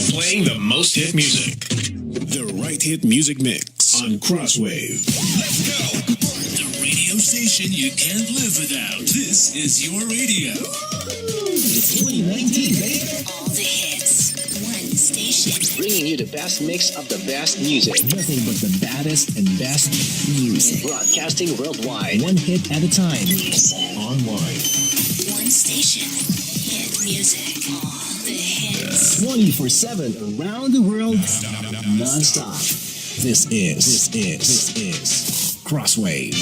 Playing the most hit music. The right hit music mix on Crosswave. Let's go. The radio station you can't live without. This is your radio. It's 2019, baby. All the hits. One station. Bringing you the best mix of the best music. Nothing but the baddest and best music. Broadcasting worldwide. One hit at a time. Music. Online. One station. Hit music. All the hits. 24/7 around the world. Non-stop. This is Crosswave.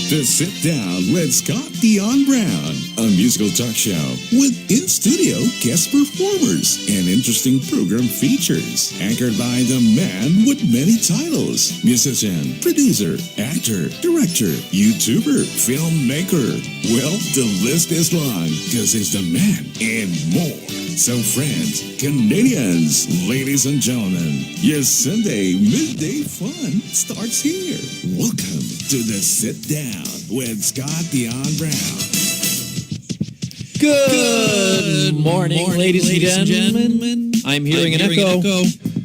The Sit Down with Scott Dion Brown, a musical talk show with in-studio guest performers and interesting program features. Anchored by the man with many titles: musician, producer, actor, director, YouTuber, filmmaker. Well, the list is long because he's the man and more. So friends, Canadians, ladies and gentlemen, your Sunday midday fun starts here. Welcome to the Sit Down with Scott Dion Brown. Good morning, ladies and gentlemen. I'm hearing an echo.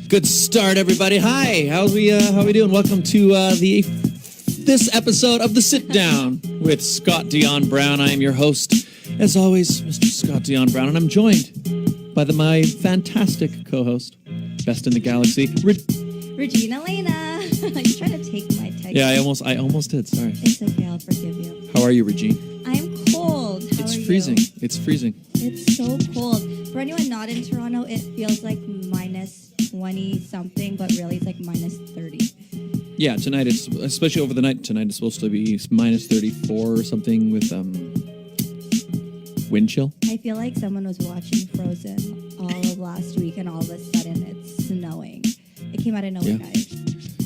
Good start, everybody. Hi, how we doing? Welcome to this episode of the Sit Down with Scott Dion Brown. I am your host, as always, Mr. Scott Dion Brown, and I'm joined by my fantastic co-host, best in the galaxy, Regine, Alaina. You trying to take my text? Yeah, I almost did. Sorry. It's okay. I'll forgive you. How are you, Regine? I'm cold. How It's are freezing. You? It's freezing. It's so cold. For anyone not in Toronto, it feels like minus 20 something, but really it's like minus 30. Yeah, tonight it's especially over the night. Tonight it's supposed to be minus 34 or something with wind chill. I feel like someone was watching Frozen all of last week, and all of a sudden it's snowing. It came out of nowhere, guys.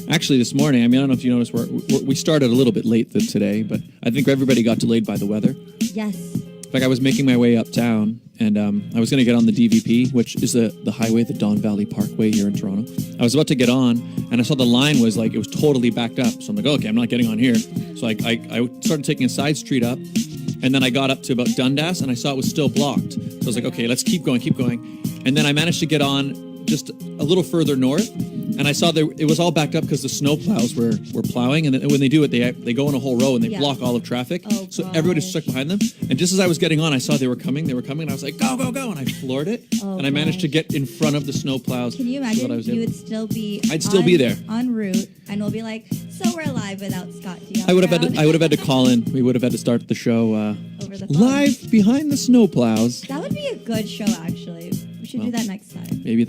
Actually, this morning, I don't know if you noticed, we started a little bit late today, but I think everybody got delayed by the weather. Yes. In fact, I was making my way uptown, and I was going to get on the DVP, which is the highway, the Don Valley Parkway here in Toronto. I was about to get on, and I saw the line was it was totally backed up. So I'm like, okay, I'm not getting on here. So I started taking a side street up, and then I got up to about Dundas, and I saw it was still blocked. So I was like, okay, let's keep going. And then I managed to get on just a little further north, and I saw it was all backed up because the snow plows were plowing, and then when they do it, they go in a whole row and they block all of traffic. Oh, so everybody's stuck behind them. And just as I was getting on, I saw they were coming, and I was like, go, and I floored it, and I managed to get in front of the snow plows. Can you imagine you would still be I'd still be there en route, and we'll be like, so we're live without Scott Dion. I would have had to call in. We would have had to start the show over the phone. live behind the snow plows. That would be a good show, actually. We should do that next time. Maybe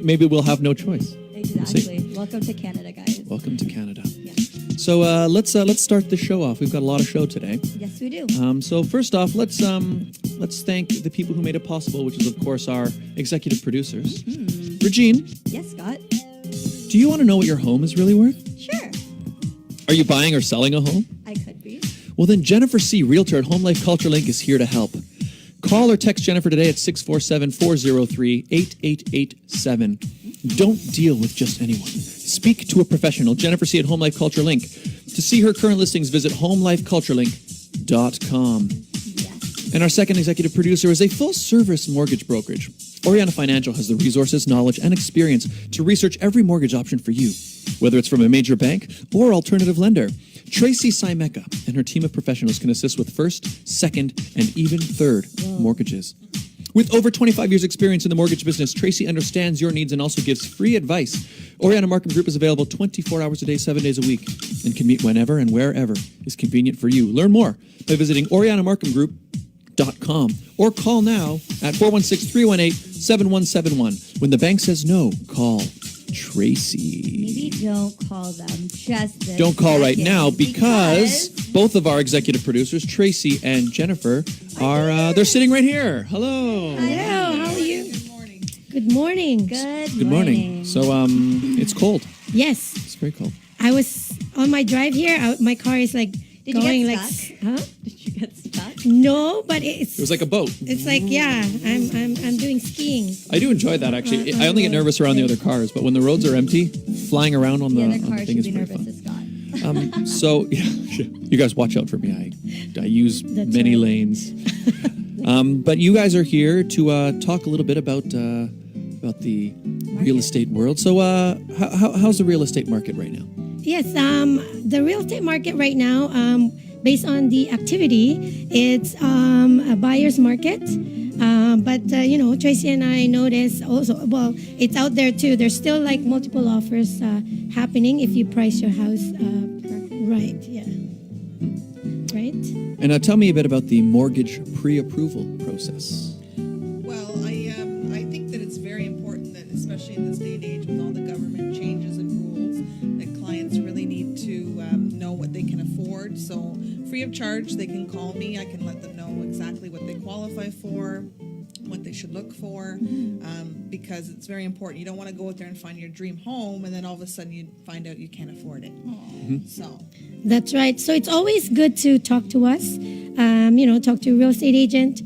maybe we'll have no choice. Exactly. We'll Welcome to Canada, guys. Welcome to Canada. Yeah. So let's start the show off. We've got a lot of show today. Yes, we do. So first off, let's thank the people who made it possible, which is of course our executive producers. Mm-hmm. Regine. Yes, Scott. Do you want to know what your home is really worth? Sure. Are you buying or selling a home? I could be. Well, then Jennifer C., Realtor at Home Life Culture Link is here to help. Call or text Jennifer today at 647-403-8887. Don't deal with just anyone. Speak to a professional. Jennifer C. at Home Life Culture Link. To see her current listings, visit homelifeculturelink.com. Yes. And our second executive producer is a full-service mortgage brokerage. Oriana Financial has the resources, knowledge, and experience to research every mortgage option for you, whether it's from a major bank or alternative lender. Tracy Simeka and her team of professionals can assist with first, second, and even third mortgages. With over 25 years' experience in the mortgage business, Tracy understands your needs and also gives free advice. Oriana Markham Group is available 24 hours a day, 7 days a week, and can meet whenever and wherever is convenient for you. Learn more by visiting OrianaMarkhamGroup.com or call now at 416-318-7171. When the bank says no, call Tracy. Maybe don't call them just this Don't call right second now because both of our executive producers, Tracy and Jennifer, are they're sitting right here. Hello. Hello. How are you? Good morning. Good morning. So it's cold. Yes. It's very cold. I was on my drive here. My car is like Did going you like get stuck? huh? Did you get stuck? No, but it's It was like a boat. it's like I'm doing skiing. I do enjoy that actually. I only get nervous around the other cars, but when the roads are empty, flying around on The the other car thing should is be pretty nervous fun. as Scott. So yeah, you guys watch out for me. I use That's many right. lanes. But you guys are here to talk a little bit about about the real estate world. So, how's the real estate market right now? Yes, the real estate market right now, based on the activity, it's a buyer's market. But Tracy and I noticed also, well, it's out there too. There's still like multiple offers happening if you price your house right. Yeah. Right. And tell me a bit about the mortgage pre-approval process. Well, I think that it's very important that, especially in this day and age with all the government changes and rules, that clients really need to know what they can afford. So free of charge, they can call me. I can let them know exactly what they qualify for, what they should look for, because it's very important. You don't want to go out there and find your dream home and then all of a sudden you find out you can't afford it. So That's right. So it's always good to talk to us, talk to a real estate agent,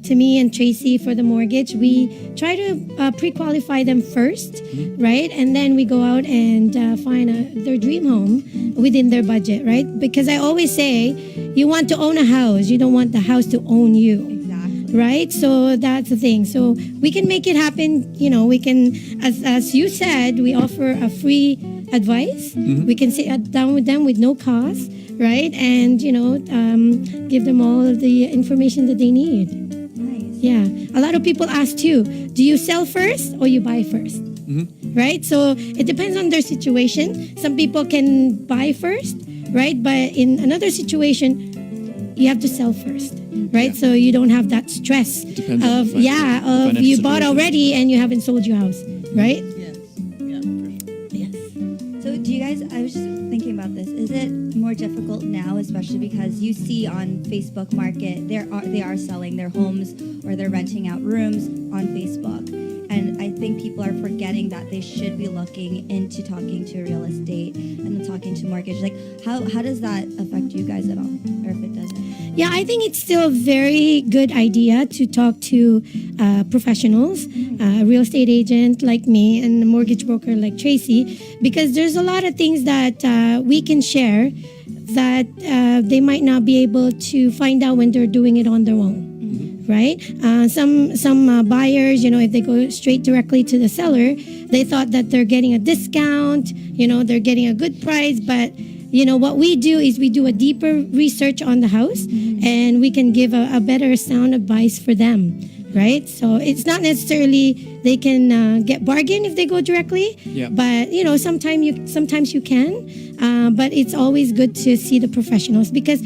to me and Tracy for the mortgage. We try to pre-qualify them first, right? And then we go out and find their dream home within their budget, right? Because I always say, you want to own a house. You don't want the house to own you. Exactly. Right? So that's the thing. So we can make it happen. We can, as you said, we offer a free advice. We can sit down with them with no cost, right? And, give them all of the information that they need. Nice. Yeah. A lot of people ask too, do you sell first or you buy first? Right? So it depends on their situation. Some people can buy first, right? But in another situation, you have to sell first, right? So you don't have that stress Depends on of the financial you bought situation. already and you haven't sold your house, right? yes, yeah, for sure. Yes. So do you guys, I was just thinking about this, is it more difficult now, especially because you see on Facebook Market, they are selling their homes or they're renting out rooms on Facebook. And I think people are forgetting that they should be looking into talking to real estate and then talking to mortgage. Like, how does that affect you guys at all? Or if it doesn't? Yeah, I think it's still a very good idea to talk to professionals, a real estate agent like me and a mortgage broker like Tracy, because there's a lot of things that we can share that they might not be able to find out when they're doing it on their own. Right? Some buyers, if they go straight directly to the seller, they thought that they're getting a discount, they're getting a good price. But, what we do is we do a deeper research on the house and we can give a better sound advice for them. Right? So it's not necessarily they can get bargain if they go directly. Yeah. But, sometimes you can. But it's always good to see the professionals because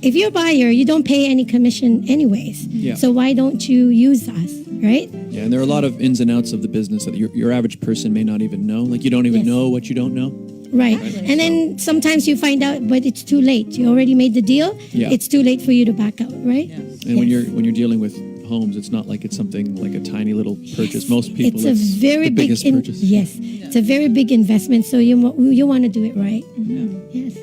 if you're a buyer, you don't pay any commission anyways. Yeah. So why don't you use us, right? Yeah, and there are a lot of ins and outs of the business that your average person may not even know. Like, you don't even Yes. know what you don't know. Right. And then sometimes you find out, but it's too late. You already made the deal. Yeah. It's too late for you to back out, right? And when you're dealing with homes, it's not like it's something like a tiny little purchase. Most people, It's a very the big biggest purchase. Yes. It's a very big investment, so you want to do it right. Yes.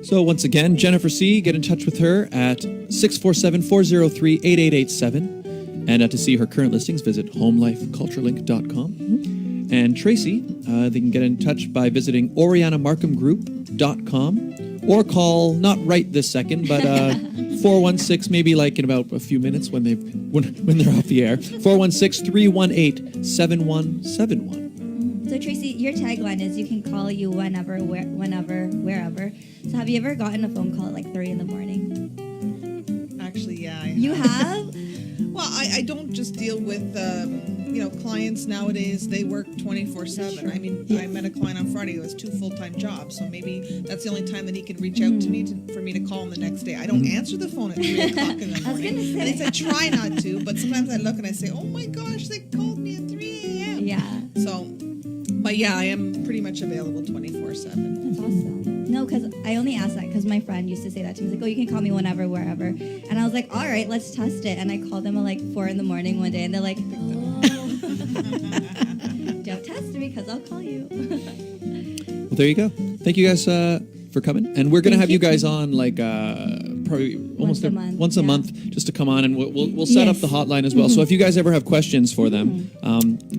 So once again, Jennifer C., get in touch with her at 647-403-8887. And to see her current listings, visit homelifeculturelink.com. And Tracy, they can get in touch by visiting orianamarkhamgroup.com or call, not right this second, but 416, maybe like in about a few minutes when they're off the air, 416-318-7171. So Tracy, your tagline is you can call you whenever, wherever. So have you ever gotten a phone call at like 3 a.m? Actually, yeah. You have? Well, I don't just deal with, clients nowadays. They work 24/7. I mean, I met a client on Friday who has 2 full-time jobs, so maybe that's the only time that he can reach out to me for me to call him the next day. I don't answer the phone at 3 o'clock in the morning. gonna say. At least I try not to, but sometimes I look and I say, oh my gosh, they called me at 3 a.m. Yeah. So, but yeah, I am pretty much available 24/7. That's awesome. No, because I only asked that because my friend used to say that to me. He's like, oh, you can call me whenever, wherever. And I was like, all right, let's test it. And I called them at like 4 a.m. one day, and they're like, oh. Don't test me because I'll call you. Well, there you go. Thank you guys for coming. And we're going to have you guys on like probably almost once a month just to come on, and we'll set up the hotline as well. So if you guys ever have questions for them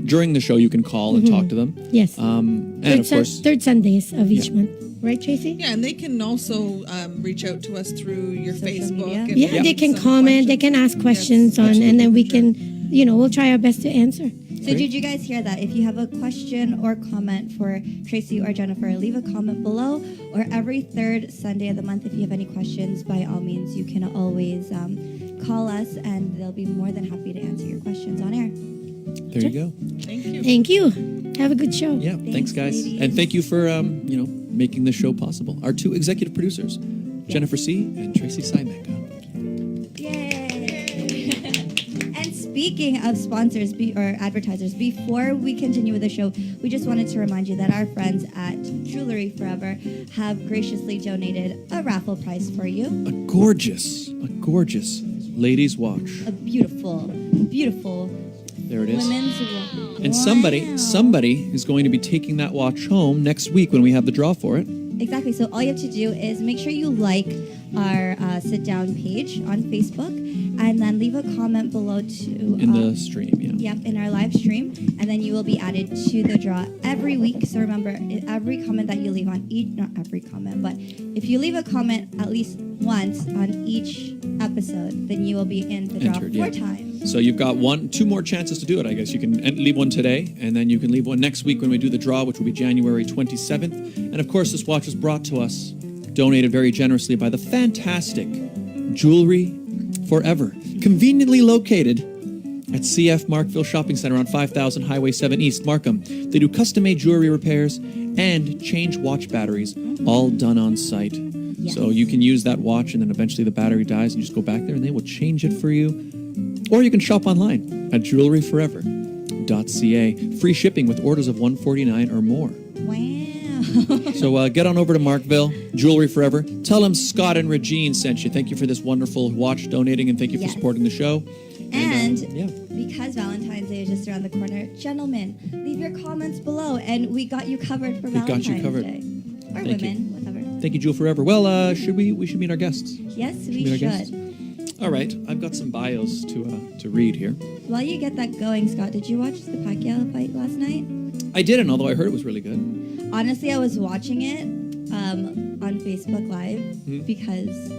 during the show, you can call and talk to them. Yes. And of course, third Sundays of each month. Right, Tracy? Yeah, and they can also reach out to us through your Social Facebook. media. And They can some comment. They questions. can ask questions and then we can, we'll try our best to answer. So did you guys hear that? If you have a question or comment for Tracy or Jennifer, leave a comment below. Or every third Sunday of the month, if you have any questions, by all means, you can always call us, and they'll be more than happy to answer your questions on air. There you go. Thank you. Thank you. Have a good show. Yeah, thanks guys. ladies. And thank you for, making this show possible. Our two executive producers, Jennifer C. and Tracy Simeka. Yay! And speaking of sponsors or advertisers, before we continue with the show, we just wanted to remind you that our friends at Jewelry Forever have graciously donated a raffle prize for you. A gorgeous ladies' watch. A beautiful, beautiful There it is. women's watch. And somebody is going to be taking that watch home next week when we have the draw for it. Exactly. So all you have to do is make sure you like our sit down page on Facebook, and then leave a comment below In the stream, yeah. Yep, in our live stream, and then you will be added to the draw every week. So remember, every comment that you leave on not every comment, but if you leave a comment at least once on each episode, then you will be in the draw Entered, 4 yeah. times. So you've got 2 more chances to do it, I guess. You can leave one today, and then you can leave one next week when we do the draw, which will be January 27th. And of course, this watch was brought to us, donated very generously by the fantastic Jewelry Forever, conveniently located at CF Markville Shopping Center on 5000 Highway 7 East, Markham. They do custom-made jewelry repairs and change watch batteries, all done on site. Yes. So you can use that watch, and then eventually the battery dies, and you just go back there, and they will change it for you. Or you can shop online at jewelryforever.ca. Free shipping with orders of $149 or more. Wow. So get on over to Markville, Jewelry Forever. Tell them Scott and Regine sent you. Thank you for this wonderful watch donating, and thank you for Yes. supporting the show. And yeah. because Valentine's Day is just around the corner, gentlemen, leave your comments below, and we got you covered for Valentine's covered. Day. Or Thank you. women, whatever. Thank you, Jewel Forever. Well, we should meet our guests. Yes, we meet our guests? should. All right, I've got some bios to read here. While you get that going, Scott, did you watch the Pacquiao fight last night? I didn't, although I heard it was really good. Honestly, I was watching it on Facebook Live because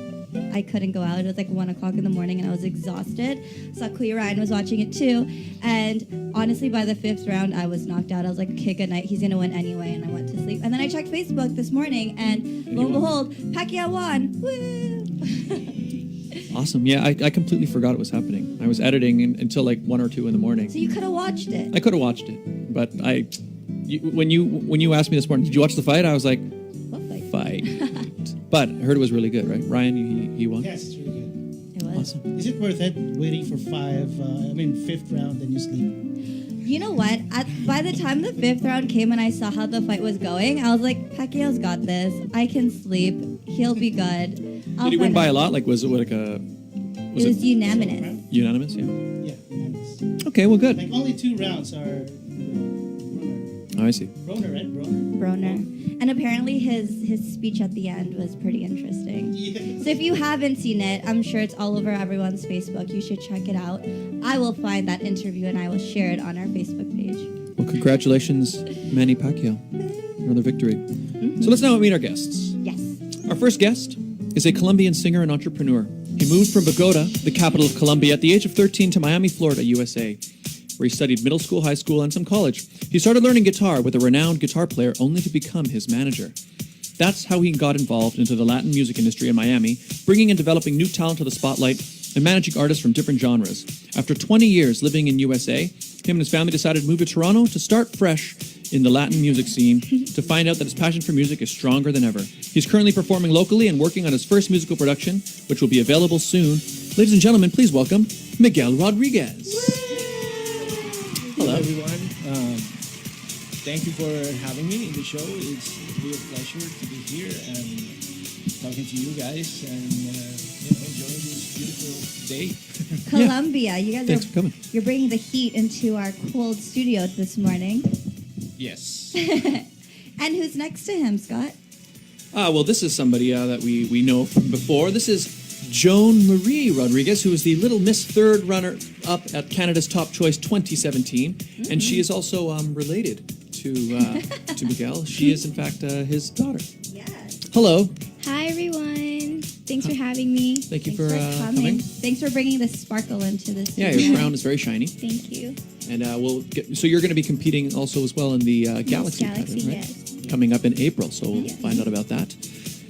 I couldn't go out. It was like 1 o'clock in the morning and I was exhausted. Saw Kuya Ryan was watching it too. And honestly, by the 5th round, I was knocked out. I was like, okay, good night. He's going to win anyway. And I went to sleep. And then I checked Facebook this morning and lo and behold, Pacquiao won. Woo! Awesome. Yeah, I completely forgot it was happening. I was editing until like 1 or 2 in the morning. So you could have watched it. I could have watched it, but when you asked me this morning, did you watch the fight? I was like, What fight? fight. But I heard it was really good, right? Ryan, he won? Yes, it's really good. It was. Awesome. Is it worth it waiting for 5th round and you sleep? You know what? By the time the 5th round came and I saw how the fight was going, I was like, Pacquiao's got this. I can sleep. He'll be good. Did he win by a lot? Like, was it like a... It was unanimous. Unanimous, yeah. Yeah. Yes. Okay, well, good. Like only 2 rounds are Oh, I see. Broner, right? Broner. Broner. And apparently his speech at the end was pretty interesting. Yeah. So if you haven't seen it, I'm sure it's all over everyone's Facebook. You should check it out. I will find that interview and I will share it on our Facebook page. Well, congratulations, Manny Pacquiao. Another victory. So let's now meet our guests. Yes. Our first guest is a Colombian singer and entrepreneur. He moved from Bogota, the capital of Colombia, at the age of 13 to Miami, Florida, USA, where he studied middle school, high school, and some college. He started learning guitar with a renowned guitar player only to become his manager. That's how he got involved into the Latin music industry in Miami, bringing and developing new talent to the spotlight and managing artists from different genres. After 20 years living in USA, him and his family decided to move to Toronto to start fresh in the Latin music scene, to find out that his passion for music is stronger than ever. He's currently performing locally and working on his first musical production, which will be available soon. Ladies and gentlemen, please welcome Miguel Rodriguez. Hello, everyone. Thank you for having me in the show. It's really a pleasure to be here and talking to you guys and enjoying this beautiful day. Colombia, you guys Thanks for coming. You're bringing the heat into our cold studio this morning. Yes. And who's next to him, Scott? Well, this is somebody that we know from before. This is Joan Marie Rodriguez, who is the Little Miss Third runner-up at Canada's Top Choice 2017. And she is also related to Miguel. She is, in fact, his daughter. Yeah. Hello. Hi, everyone. Thanks for having me. Thank you Thanks for coming. coming. Thanks for bringing the sparkle into this. Yeah, studio. your crown is very shiny. Thank you. And so you're going to be competing also as well in the Galaxy Galaxy, pageant, right? yes. Coming up in April, so we'll find out about that.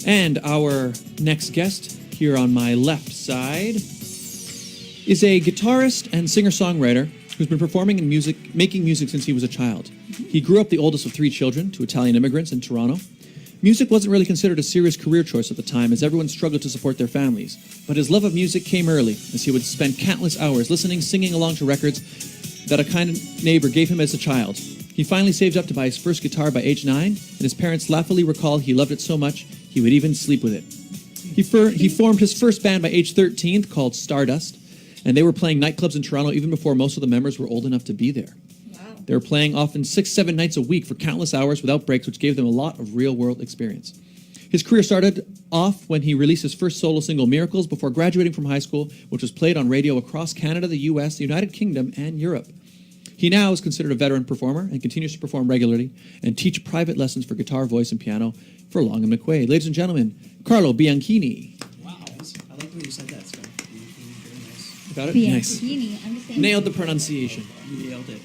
And our next guest here on my left side is a guitarist and singer-songwriter who's been performing in making music since he was a child. He grew up the oldest of 3 children to Italian immigrants in Toronto. Music wasn't really considered a serious career choice at the time, as everyone struggled to support their families. But his love of music came early, as he would spend countless hours listening, singing along to records that a kind neighbor gave him as a child. He finally saved up to buy his first guitar by age 9, and his parents laughingly recall he loved it so much he would even sleep with it. He formed his first band by age 13 called Stardust, and they were playing nightclubs in Toronto even before most of the members were old enough to be there. They were playing often 6-7 nights a week for countless hours without breaks, which gave them a lot of real-world experience. His career started off when he released his first solo single, Miracles, before graduating from high school, which was played on radio across Canada, the U.S., the United Kingdom, and Europe. He now is considered a veteran performer and continues to perform regularly and teach private lessons for guitar, voice, and piano for Long and McQuaid. Ladies and gentlemen, Carlo Bianchini. Wow, I like the way you said that, Scott. Very nice. Got it? Bianchini. Nice. I'm just saying. Nailed the pronunciation. You nailed it.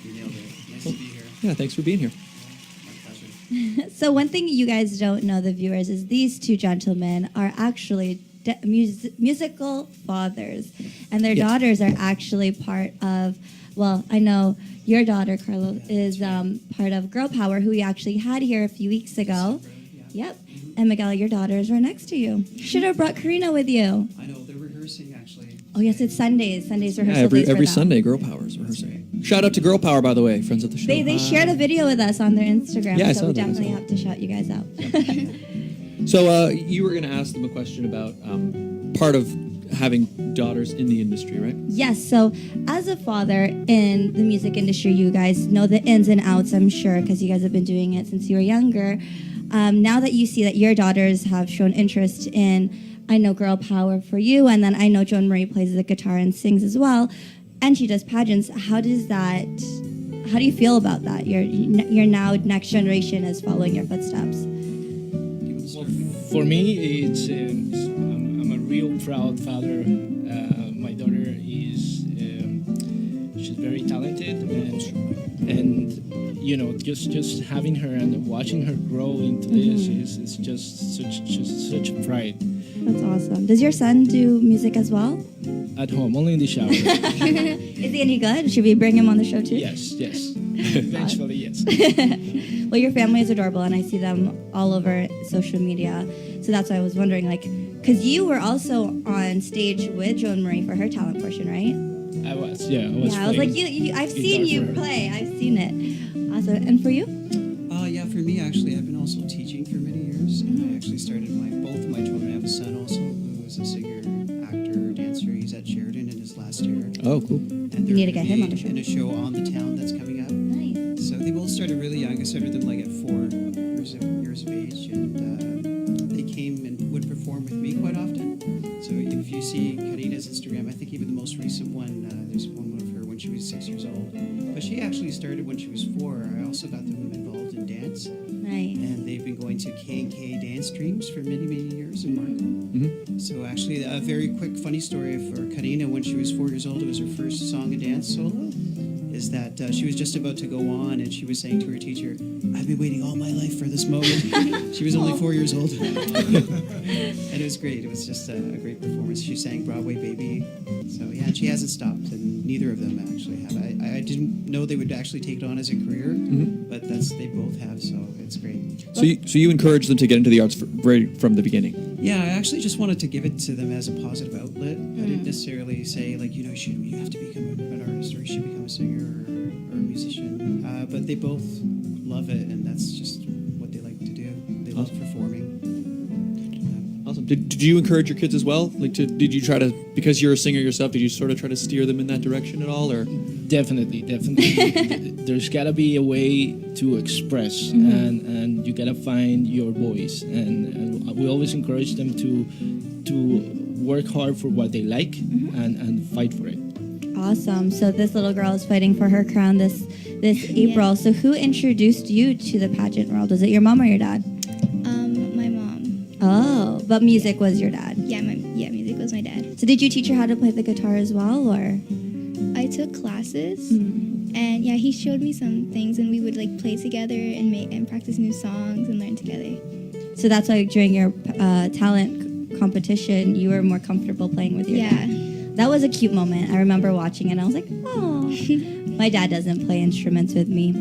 Nice to be here. Yeah, thanks for being here. My pleasure. So one thing you guys don't know, the viewers, is these 2 gentlemen are actually musical fathers, and their daughters are actually part of. Well, I know your daughter, Carlo, is part of Girl Power, who we actually had here a few weeks ago. Yep. And Miguel, your daughters are next to you. Should have brought Karina with you. I know, they're rehearsing actually. Oh yes, it's Sundays. Sundays rehearsal. Yeah, days for every them. Sunday, Girl Power is rehearsing. Shout out to Girl Power, by the way, friends of the show. They shared a video with us on their Instagram, Yeah, I so saw we that. definitely have to shout you guys out. So you were going to ask them a question about part of having daughters in the industry, right? Yes, so as a father in the music industry, you guys know the ins and outs, I'm sure, because you guys have been doing it since you were younger. Now that you see that your daughters have shown interest in, I know Girl Power for you, and then I know Joan Marie plays the guitar and sings as well, and she does pageants. How do you feel about that? Your now next generation is following your footsteps. For me, I'm a real proud father. My daughter is she's very talented, and you know, just having her and watching her grow into this is just such a pride. That's awesome. Does your son do music as well? At home, only in the shower. Is he any good? Should we bring him on the show too? Yes. Eventually, yes. Well, your family is adorable, and I see them all over social media. So that's why I was wondering, like, because you were also on stage with Joan Marie for her talent portion, right? I was. Yeah, I was like, I've seen you play. I've seen it. Awesome. And for you? Yeah, for me, actually, I've been also teaching for many years. And I actually started both of my children. I have a son also who is a singer, actor, dancer. He's at Sheridan in his last year. Oh, cool. And You need to get him on the show. in a show on the town that's coming up. Nice. So they both started really young. I started them like at 4 years of age, and they came and would perform with me quite often. So if you see Karina's Instagram, I think even the most recent one, there's one of her when she was 6 years old. But she actually started when she was 4. I also got them involved in dance. Nice. And they've been going to K&K dance streams for many, many years in Markham. So actually, a very quick funny story for Karina when she was 4 years old, it was her first song and dance solo, is that she was just about to go on and she was saying to her teacher, I've been waiting all my life for this moment. She was only 4 years old. And it was great. It was just a great performance. She sang Broadway Baby. So yeah, and she hasn't stopped, and neither of them actually have. I didn't know they would actually take it on as a career, but they both have, so it's great. So you encourage them to get into the arts right from the beginning? Yeah, I actually just wanted to give it to them as a positive outlet. I didn't necessarily say, like, you have to become an artist or you should become a singer or a musician. But they both love it, and that's just what they like to do. They love performing. Awesome. Did you encourage your kids as well? Like, did you try to, because you're a singer yourself, did you sort of try to steer them in that direction at all, or? Definitely. There's got to be a way to express, and you got to find your voice. And we always encourage them to work hard for what they like and fight for it. Awesome. So this little girl is fighting for her crown this April. So who introduced you to the pageant world? Was it your mom or your dad? My mom. Oh, but music was your dad. Yeah, music was my dad. So did you teach her how to play the guitar as well, or? I took classes, And yeah, he showed me some things, and we would like play together and make and practice new songs and learn together. So that's why during your talent competition, you were more comfortable playing with your dad. That was a cute moment. I remember watching it, and I was like, oh. My dad doesn't play instruments with me.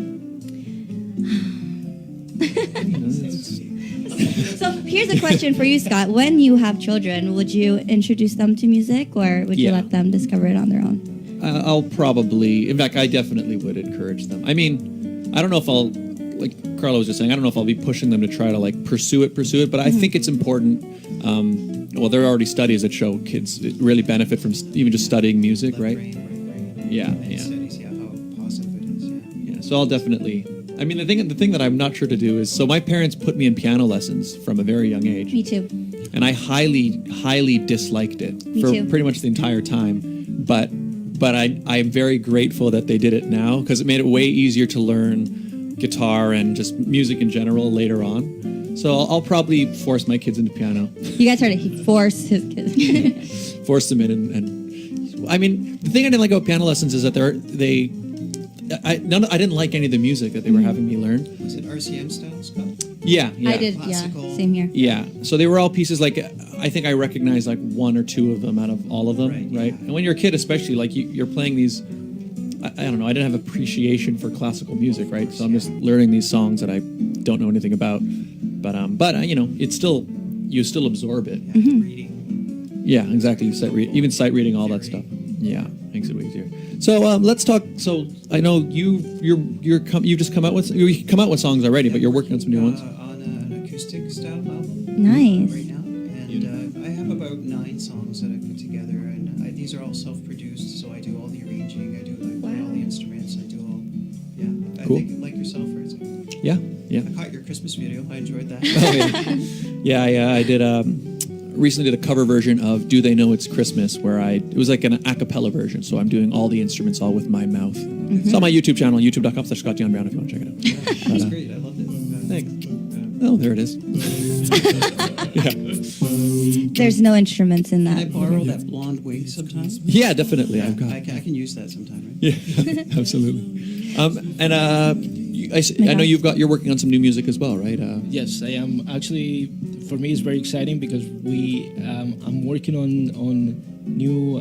So here's a question for you, Scott. When you have children, would you introduce them to music, or would you let them discover it on their own? I'll probably, in fact, I definitely would encourage them. I mean, I don't know if I'll, like Carla was just saying, I don't know if I'll be pushing them to try to like pursue it, but I think it's important. Well, there are already studies that show kids really benefit from even just studying music, right? Yeah. Studies, how positive it is. Yeah, so I'll definitely. I mean, the thing that I'm not sure to do is, so my parents put me in piano lessons from a very young age. Me too. And I highly disliked it for pretty much the entire time. But I'm very grateful that they did it now, because it made it way easier to learn guitar and just music in general later on. So I'll probably force my kids into piano. You guys heard it. He forced his kids. Forced them in, and I mean, the thing I didn't like about piano lessons is that I didn't like any of the music that they were having me learn. Was it RCM style, Scott? Yeah. I did, Classical. yeah. Same here. Yeah. So they were all pieces, like, I think I recognized like one or two of them out of all of them, right? And when you're a kid, especially, like you're playing these, I don't know, I didn't have appreciation for classical music, right? So I'm just learning these songs that I don't know anything about. But you know, it's still, you still absorb it. Reading. Yeah, exactly. Even sight reading, all that stuff. Yeah, makes it way easier. So let's talk. So I know you've just come out with songs already, but you're working on some new ones. On an acoustic style album. Nice. Right now, and I have about 9 songs that I put together, and these are all self-produced. So I do all the arranging, I do play all the instruments, I do all. Yeah, Cool. I think like yourself, Rizzo. Yeah. I caught your Christmas video. I enjoyed that. Oh, yeah. I did. Recently did a cover version of "Do They Know It's Christmas," where it was like an a cappella version. So I'm doing all the instruments all with my mouth. It's on my YouTube channel, youtube.com/ScottDionBrown, if you want to check it out. That's great. I loved it. Thanks. Oh, there it is. Yeah. There's no instruments in that. Can I borrow that blonde wig sometime? Yeah, definitely. I've got. I can use that sometime, right? Yeah, absolutely. And I know you're working on some new music as well, right? Yes, I am. Actually, for me, it's very exciting because I'm working on new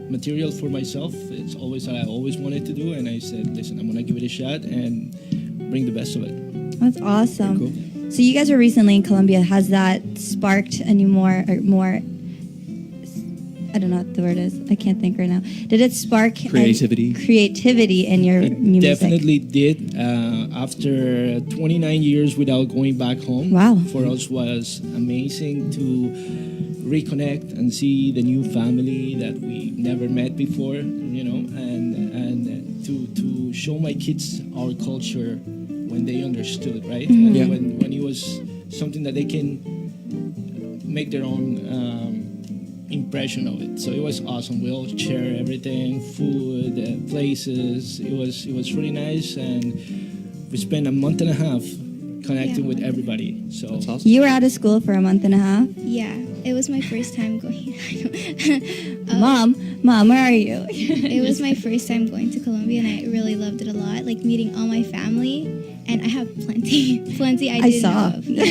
material for myself. It's always what I always wanted to do, and I said, listen, I'm gonna give it a shot and bring the best of it. That's awesome. Cool. So you guys were recently in Colombia. Has that sparked any more? I don't know what the word is. I can't think right now. Did it spark creativity in your new music? Definitely did. After 29 years without going back home, wow, for us was amazing to reconnect and see the new family that we never met before, you know, and to show my kids our culture when they understood, right? Mm-hmm. When it was something that they can make their own impression of it. So it was awesome. We all share everything, food, places. It was really nice, and we spent a month and a half connecting with everybody. So that's awesome. You were out of school for a month and a half? Yeah, it was my first time going. Mom, where are you? It was my first time going to Colombia, and I really loved it a lot. Like meeting all my family, and I have plenty I didn't know of. Yeah.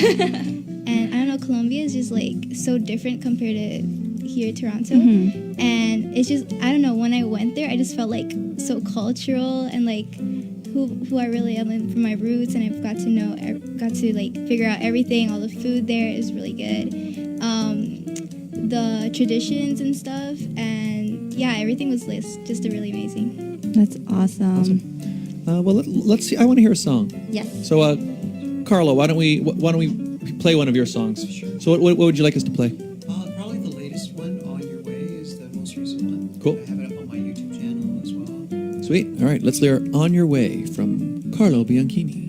And I don't know, Colombia is just like so different compared to here, Toronto, and it's just, I don't know, when I went there, I just felt like so cultural and like who I really am from my roots, and I've got to like figure out everything. All the food there is really good, the traditions and stuff, and yeah, everything was just really amazing. That's awesome. Well, let's see. I want to hear a song. Yes. So, Carlo, why don't we play one of your songs? Sure. So, what would you like us to play? Probably the latest one, "On Your Way," is the most recent one. Cool. I have it up on my YouTube channel as well. Sweet. All right, let's hear "On Your Way" from Carlo Bianchini.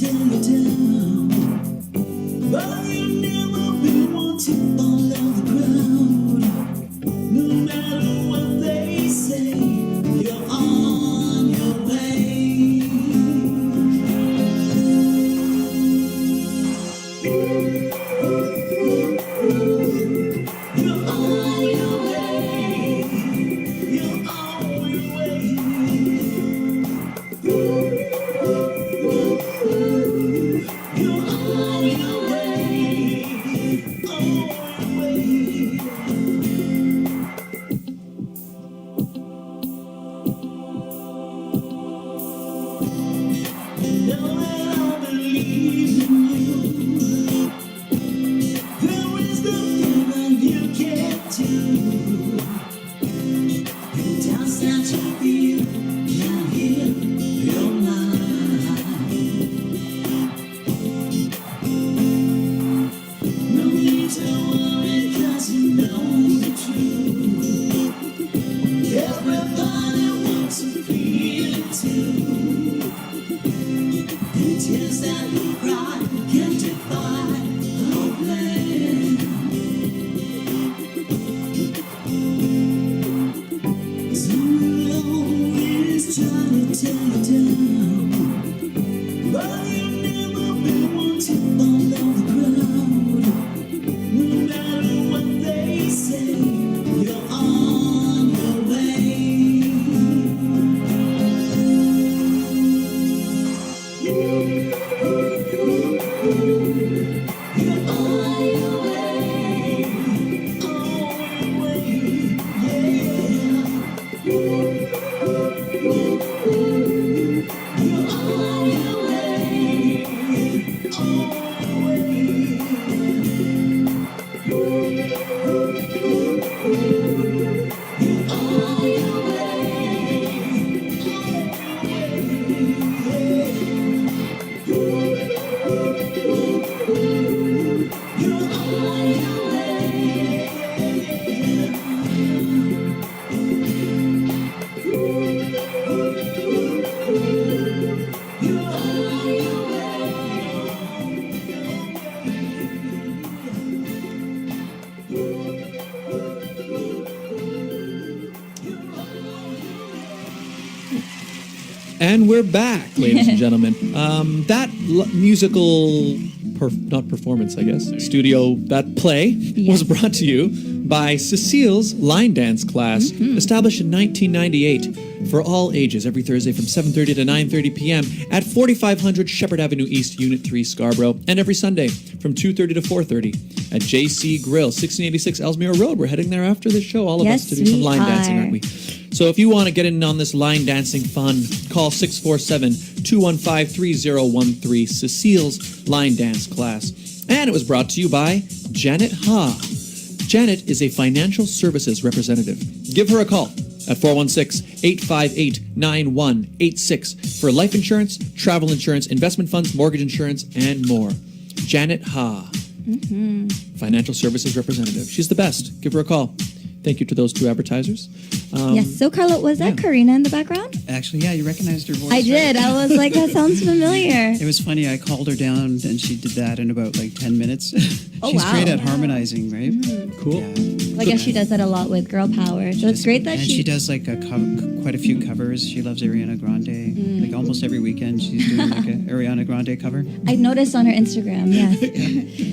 tear you down, but you never been one to fall on the ground. No matter what they say, you're on your way. You're on your way. You're on your way. You're on your way. On your way. Know that I believe in you. There is nothing that you can't do. The doubts that you feel can heal your mind. No need to worry 'cause you know the truth. Everybody wants to feel it too. The tears that you cry can't defy our plan. Someone always trying to tear you down, but you never been one to fall on the ground. No matter what they say, you're on your way. You're on your way. On your way. Yeah. You're on your way. On your way. You're on your And we're back, ladies and gentlemen. That musical, not performance, I guess, studio, that play was brought to you by Cecile's line dance class, established in 1998 for all ages, every Thursday from 7:30 to 9:30 p.m. at 4500 Shepherd Avenue East, Unit 3, Scarborough, and every Sunday from 2:30 to 4:30 at JC Grill, 1686 Ellesmere Road. We're heading there after the show, all of us, to do some line dancing, aren't we? So if you want to get in on this line dancing fun, call 647-215-3013, Cecile's line dance class. And it was brought to you by Janet Ha. Janet is a financial services representative. Give her a call at 416-858-9186 for life insurance, travel insurance, investment funds, mortgage insurance, and more. Janet Ha, financial services representative. She's the best. Give her a call. Thank you to those two advertisers. Yes. So, Carla, was that Karina in the background? Actually, yeah, you recognized her voice. I did. I was like, that sounds familiar. It was funny. I called her down, and she did that in about like 10 minutes. Oh, She's wow. great at harmonizing, right? Cool. Yeah. I guess she does that a lot with Girl Power. So it's great that and she does like quite a few covers. She loves Ariana Grande. Like almost every weekend, she's doing like an Ariana Grande cover. I noticed on her Instagram. Yes.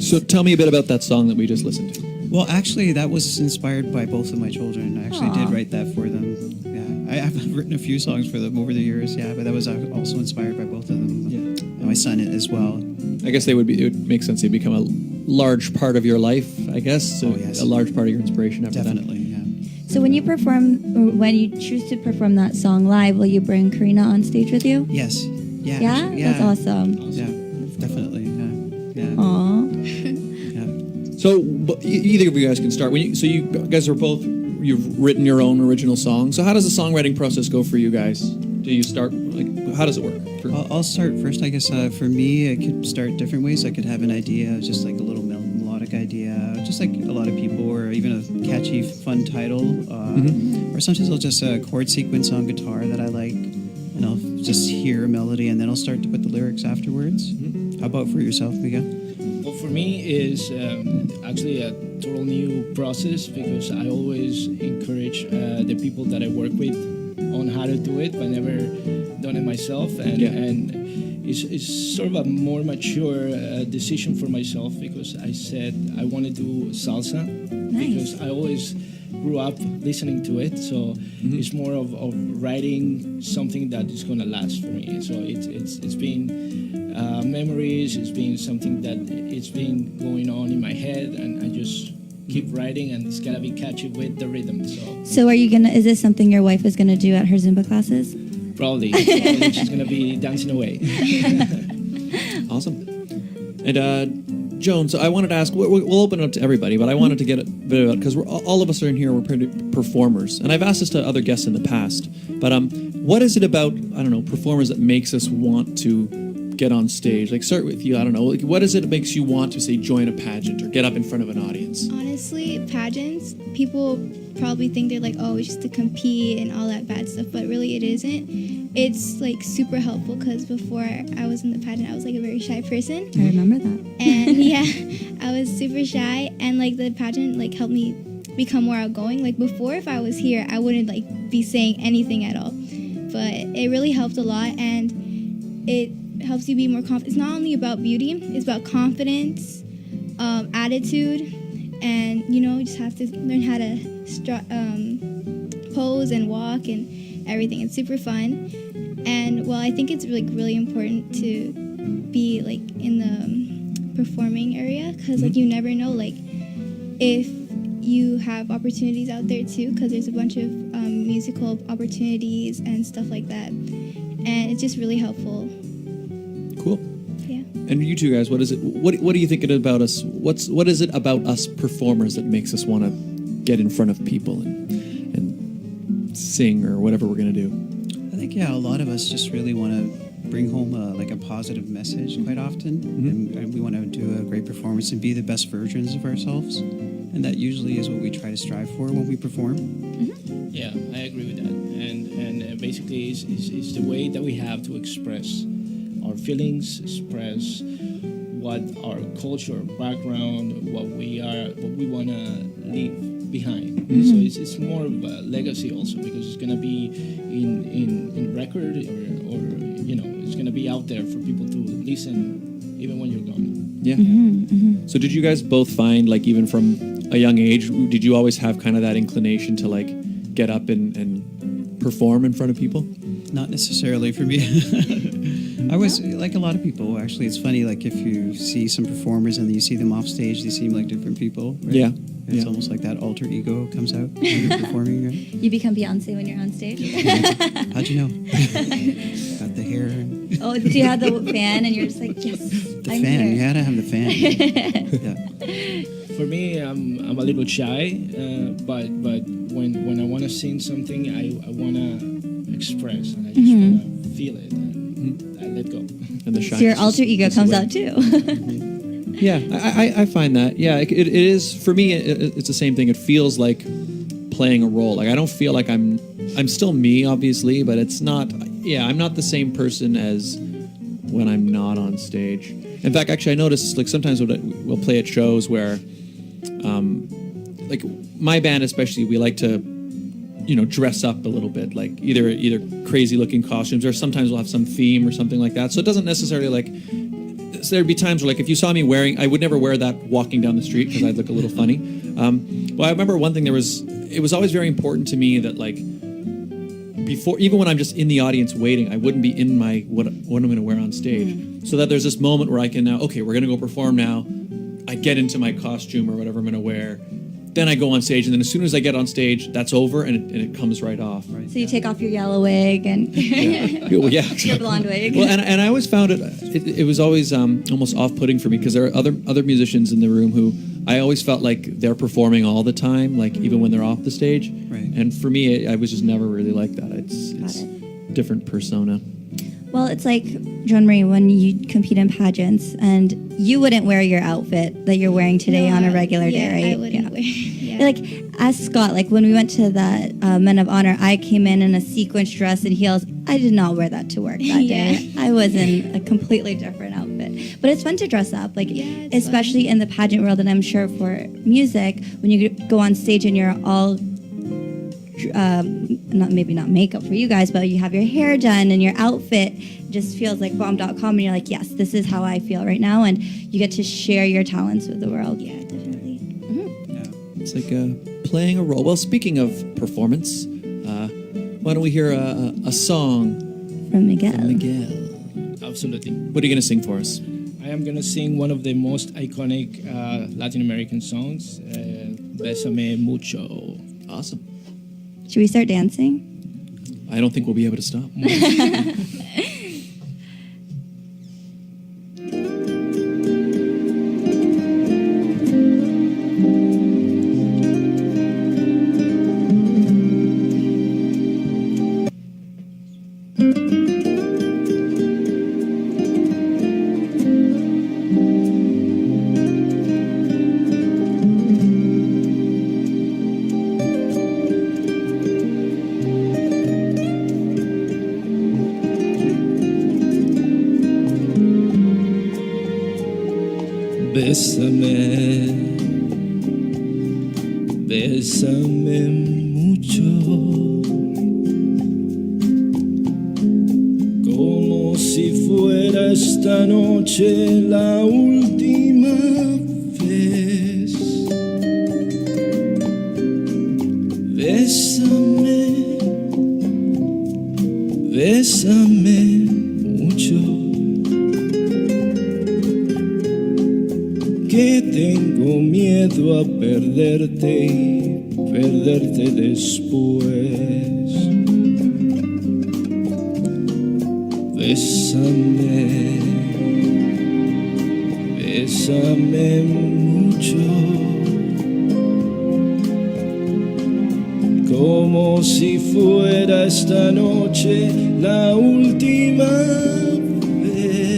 So tell me a bit about that song that we just listened to. Well, actually, that was inspired by both of my children. I actually did write that for them. Yeah, I've written a few songs for them over the years. Yeah, but that was also inspired by both of them. Yeah, and my son as well. I guess it would make sense. They become a large part of your life. I guess. So a large part of your inspiration. After Definitely. That. Yeah. So when you perform, or when you choose to perform that song live, will you bring Karina on stage with you? Yes. Yeah. Yeah. Actually, yeah. That's awesome. Yeah. Definitely. Yeah. Aww. So either of you guys can start. So you guys are both, you've written your own original song. So how does the songwriting process go for you guys? Do you start, how does it work? I'll start first, I guess. For me, I could start different ways. I could have an idea, just like a little melodic idea, just like a lot of people, or even a catchy, fun title. Or sometimes I'll just a chord sequence on guitar that I like, and I'll just hear a melody and then I'll start to put the lyrics afterwards. How about for yourself, Miguel? Well, for me, is actually a total new process because I always encourage the people that I work with on how to do it, but never done it myself. And it's sort of a more mature decision for myself because I said I want to do salsa because I always grew up listening to it. So it's more of writing something that is going to last for me. So it's been memories. It's been something that it's been going on in my head, and I just keep writing, and it's gotta be catchy with the rhythm. So are you is this something your wife is gonna do at her Zumba classes? Probably she's gonna be dancing away. Awesome. And Joan, so I wanted to ask, we'll open it up to everybody, but I wanted to get a bit about, because all of us are in here, we're performers, and I've asked this to other guests in the past, but what is it about, I don't know, performers that makes us want to get on stage? Like, start with you, I don't know, like, what is it that makes you want to, say, join a pageant or get up in front of an audience? Honestly, pageants, people probably think they're like, oh, it's just to compete and all that bad stuff, but really it isn't. It's like super helpful because before I was in the pageant, I was like a very shy person. I remember that. And yeah, I was super shy, and like the pageant like helped me become more outgoing. Like before, if I was here, I wouldn't like be saying anything at all. But it really helped a lot, and it helps you be more confident. It's not only about beauty, it's about confidence, attitude, and you just have to learn how to pose and walk and everything. It's super fun, and well, I think it's really important to be like in the performing area because like you never know like if you have opportunities out there too, because there's a bunch of musical opportunities and stuff like that, and it's just really helpful. Cool. Yeah. And you two guys, what is it? What do you think it about us? What is it about us performers that makes us want to get in front of people and sing or whatever we're gonna do? I think a lot of us just really want to bring home a positive message quite often, and we want to do a great performance and be the best versions of ourselves, and that usually is what we try to strive for when we perform. Yeah, I agree with that, and basically it's the way that we have to express our feelings, express what our culture, background, what we want to leave behind. So it's more of a legacy also because it's gonna be in record or it's gonna be out there for people to listen even when you're gone. Yeah. So did you guys both find, like, even from a young age, did you always have kind of that inclination to like get up and perform in front of people? Not necessarily for me. I was like a lot of people. Actually, it's funny. Like if you see some performers and you see them off stage, they seem like different people. Right? Yeah. It's almost like that alter ego comes out when you're performing. Right? You become Beyonce when you're on stage. How'd you know? Got the hair. Oh, did you have the fan and you're just like, yes, The I'm fan. here. You had to have the fan. Yeah. For me, I'm a little shy, but when I want to sing something, I want to express and I just want to feel it. I let go. And the So your alter ego comes out too. Yeah, I find that. Yeah, it is, for me, it's the same thing. It feels like playing a role. Like I don't feel like I'm still me, obviously, but it's not, I'm not the same person as when I'm not on stage. In fact, actually, I notice like sometimes we'll play at shows where, like my band especially, we like to, dress up a little bit, like either crazy looking costumes, or sometimes we'll have some theme or something like that. So it doesn't necessarily so there'd be times where like if you saw me wearing, I would never wear that walking down the street because I'd look a little funny. Well, I remember one thing, it was always very important to me that like before, even when I'm just in the audience waiting, I wouldn't be in my what I'm going to wear on stage, so that there's this moment where I can now, okay, we're going to go perform now. I get into my costume or whatever I'm going to wear. Then I go on stage, and then as soon as I get on stage, that's over, and it comes right off. Right. So you take off your yellow wig and your blonde wig. Well, and I always found it was always almost off-putting for me because there are other musicians in the room who I always felt like they're performing all the time, like even when they're off the stage. Right. And for me, I was just never really like that. It's different persona. Well, it's like, Joan Marie, when you compete in pageants, and you wouldn't wear your outfit that you're wearing today on a regular day, right? I wouldn't wear. Yeah. Like, ask Scott, like when we went to the Men of Honor, I came in a sequence dress and heels. I did not wear that to work that day. I was in a completely different outfit. But it's fun to dress up, like especially in the pageant world, and I'm sure for music, when you go on stage and you're all maybe not makeup for you guys, but you have your hair done and your outfit just feels like bomb.com, and you're like, yes, this is how I feel right now, and you get to share your talents with the world. Yeah, definitely. It's like playing a role. Well, speaking of performance, why don't we hear a song from Miguel? Absolutely. What are you going to sing for us? I am going to sing one of the most iconic Latin American songs, Bésame Mucho. Awesome. Should we start dancing? I don't think we'll be able to stop. Bésame, bésame mucho, como si fuera esta noche la última vez. Bésame, bésame mucho. Que tengo miedo a perderte y perderte después. Bésame, bésame mucho, como si fuera esta noche la última vez.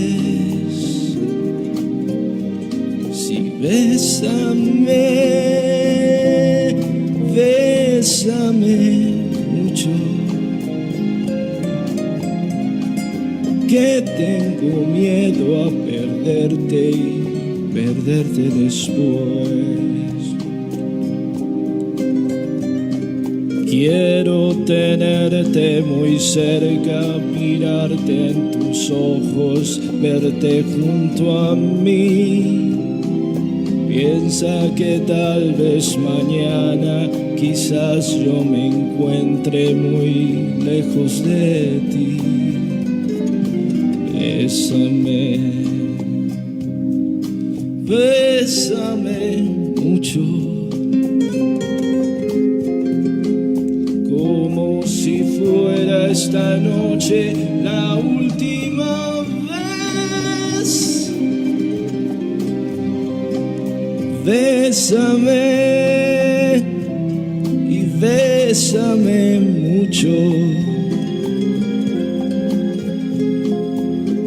Bésame, bésame mucho, que tengo miedo a perderte y perderte después. Quiero tenerte muy cerca, mirarte en tus ojos, verte junto a mí. Piensa que tal vez mañana quizás yo me encuentre muy lejos de ti. Bésame, bésame mucho, como si fuera esta noche la última vez. Bésame y bésame mucho,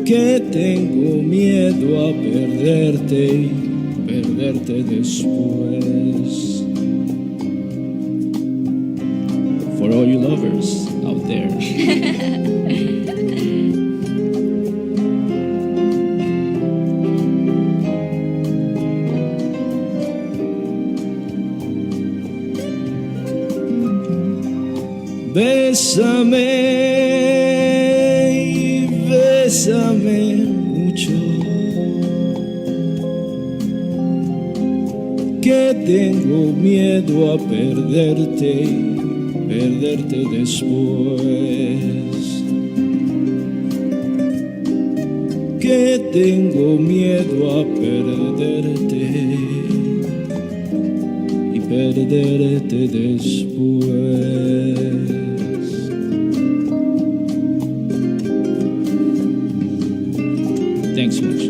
que tengo miedo a perderte y perderte después. For all you lovers out there. Bésame y bésame mucho, que tengo miedo a perderte y perderte después. Que tengo miedo a perderte y perderte después. Thanks so much.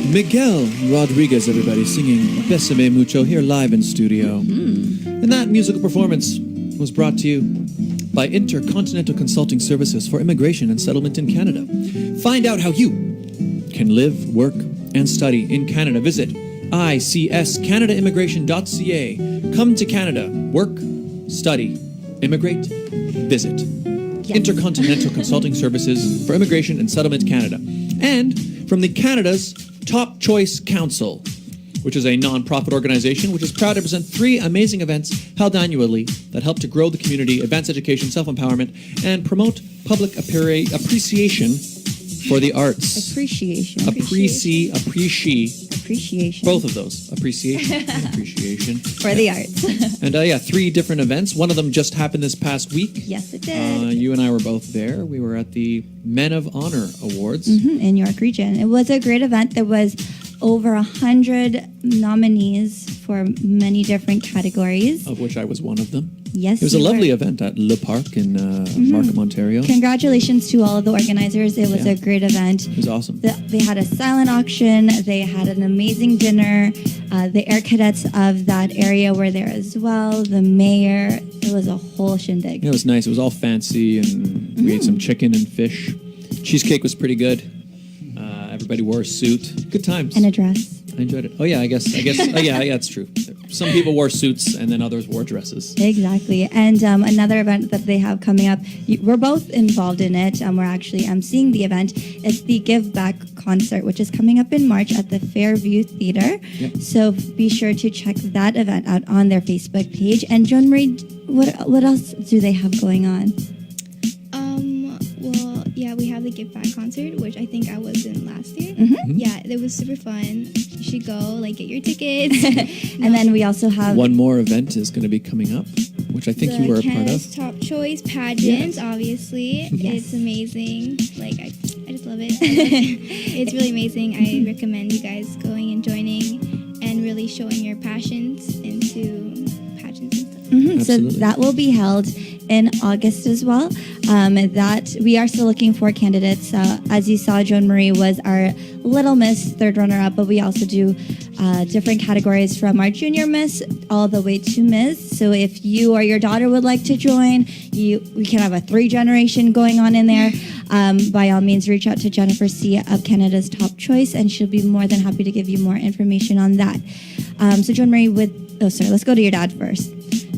Miguel Rodriguez, everybody, singing Bésame Mucho here live in studio. And that musical performance was brought to you by Intercontinental Consulting Services for Immigration and Settlement in Canada. Find out how you can live, work, and study in Canada. Visit icscanadaimmigration.ca. Come to Canada. Work, study, immigrate, visit. Intercontinental Consulting Services for Immigration and Settlement Canada. And from the Canada's Top Choice Council, which is a non-profit organization which is proud to present 3 amazing events held annually that help to grow the community, advance education, self-empowerment, and promote public appreciation for the arts. Appreciation. Appreciation. Both of those. Appreciation and appreciation. For the arts. And 3 different events. One of them just happened this past week. Yes, it did. You and I were both there. We were at the Men of Honor Awards. In York Region. It was a great event. There was over 100 nominees for many different categories. Of which I was one of them. Yes, it was a lovely event at Le Parc in Markham, Ontario. Congratulations to all of the organizers. It was a great event. It was awesome. They had a silent auction. They had an amazing dinner. The air cadets of that area were there as well. The mayor. It was a whole shindig. It was nice. It was all fancy, and we ate some chicken and fish. Cheesecake was pretty good. Everybody wore a suit. Good times. And a dress. I enjoyed it. Oh yeah, I guess. Oh yeah, it's true. Some people wore suits and then others wore dresses. Exactly. And another event that they have coming up, we're both involved in it. We're actually emceeing the event. It's the Give Back concert, which is coming up in March at the Fairview Theatre. Yep. So be sure to check that event out on their Facebook page. And Joan Marie, what else do they have going on? Well, yeah, we have the Give Back concert, which I think I was in last year. Yeah, it was super fun. You should go, get your tickets. And then we also have... One more event is going to be coming up, which I think you were a part of. The Top Choice pageant, obviously. Yes. It's amazing. I just love it. It's really amazing. I recommend you guys going and joining and really showing your passions into pageants and stuff. So that will be held in August as well. That we are still looking for candidates. As you saw, Joan Marie was our Little Miss third runner-up, but we also do different categories from our Junior Miss all the way to Miss. So if you or your daughter would like to join, we can have a 3-generation going on in there. By all means, reach out to Jennifer C. of Canada's Top Choice, and she'll be more than happy to give you more information on that. So Joan Marie, let's go to your dad first.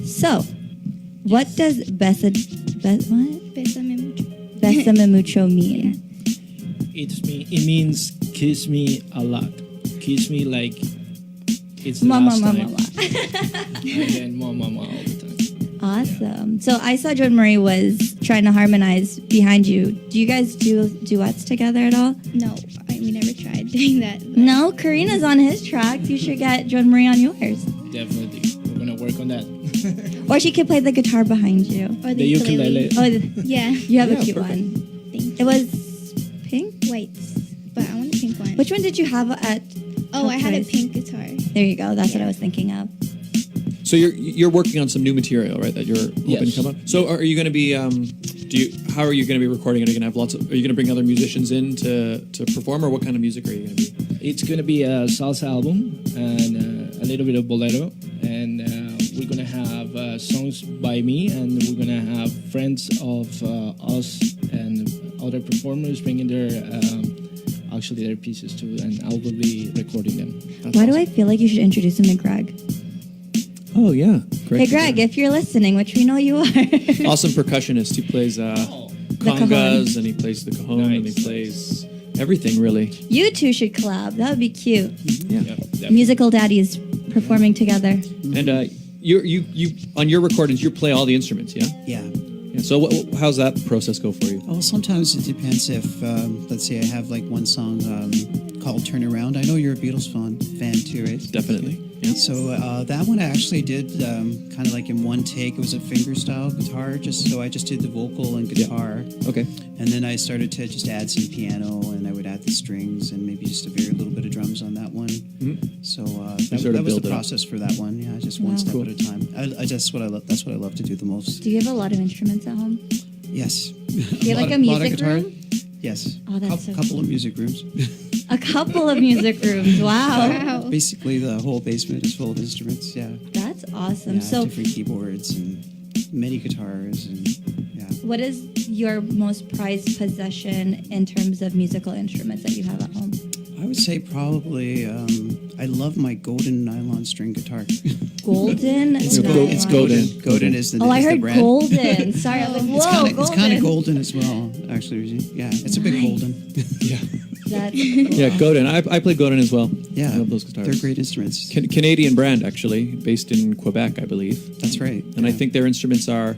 So, what does Besame mucho mean? It means kiss me a lot. Kiss me like it's the Mama, last mama, time. mama. And then mama all the time. Awesome. So I saw Joan Marie was trying to harmonize behind you. Do you guys do duets together at all? No, we never tried doing that. No, Karina's on his tracks. You should get Joan Marie on yours. Definitely. We're going to work on that. Or she could play the guitar behind you. Or the ukulele. Yeah. You have a cute one. Thank you. It was pink? White. But I want a pink one. Which one did you have at... Oh, I had a pink guitar. There you go. That's what I was thinking of. So you're working on some new material, right? That you're hoping to come up. So are you going to be? How are you going to be recording it? Are you going to have Are you going to bring other musicians in to perform, or what kind of music are you going to be? It's going to be a salsa album and a little bit of bolero, and we're going to have songs by me, and we're going to have friends of us and other performers bringing their pieces too, and I will be recording them. Why do I feel like you should introduce him to Greg? Oh, yeah. Hey, Greg, if you're listening, which we know you are. Awesome percussionist. He plays congas, and he plays the cajon, and he plays everything, really. You two should collab. That would be cute. Yeah. Musical daddies performing together. And you on your recordings, you play all the instruments, yeah? Yeah. So how's that process go for you? Oh, sometimes it depends if, let's say I have one song called Turn Around. I know you're a Beatles fan too, right? Definitely. Yeah. So that one I actually did kind of in one take. It was a fingerstyle guitar, so I just did the vocal and guitar. Yeah. Okay. And then I started to just add some piano, and I would add the strings and maybe just a very little bit of drums on that one. Mm-hmm. So that was the process for that one. Yeah, just one step at a time. That's what I love to do the most. Do you have a lot of instruments at home? Yes. Do you have a music room? Yes. Oh, that's so couple cool. of music rooms. A couple of music rooms. Wow. Basically, the whole basement is full of instruments. Yeah. That's awesome. Yeah, So, different keyboards and many guitars and what is your most prized possession in terms of musical instruments that you have at home? I would say probably I love my golden nylon string guitar. Golden? It's Godin. Godin is the Oh, I is the heard brand. golden. Sorry, I was like, whoa, It's kind of golden as well, actually. Regine. Yeah, it's a bit golden. Yeah. That's cool. Yeah, Godin. I play Godin as well. Yeah, I love those guitars. they're great instruments. Canadian brand, actually, based in Quebec, I believe. That's right. And I think their instruments are,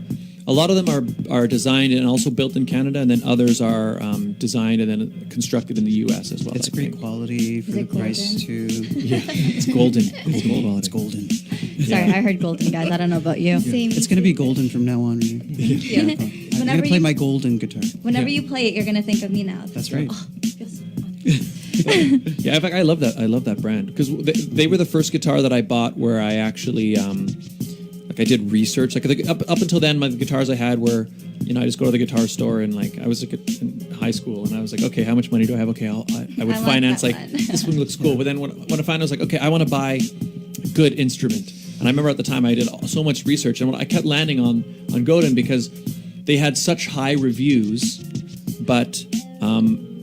a lot of them are designed and also built in Canada, and then others are designed and then constructed in the U.S. as well. It's great quality for the price too. Yeah, it's golden. It's golden. Sorry, I heard golden, guys. I don't know about you. Same. It's going to be golden from now on. Regine. Yeah. I'm going to Whenever play you- my golden guitar. Whenever you play it, you're gonna think of me now. That's right. Oh, feels so funny. Yeah, in fact, I love that. I love that brand because they were the first guitar that I bought where I actually like I did research. Like up until then, my guitars I had were, you know, I just go to the guitar store and like I was like in high school and I was like, okay, how much money do I have? Okay, I would I like finance that like one. this one looks cool. But then when I finally was like, okay, I want to buy a good instrument. And I remember at the time I did so much research and I kept landing on Godin because they had such high reviews, but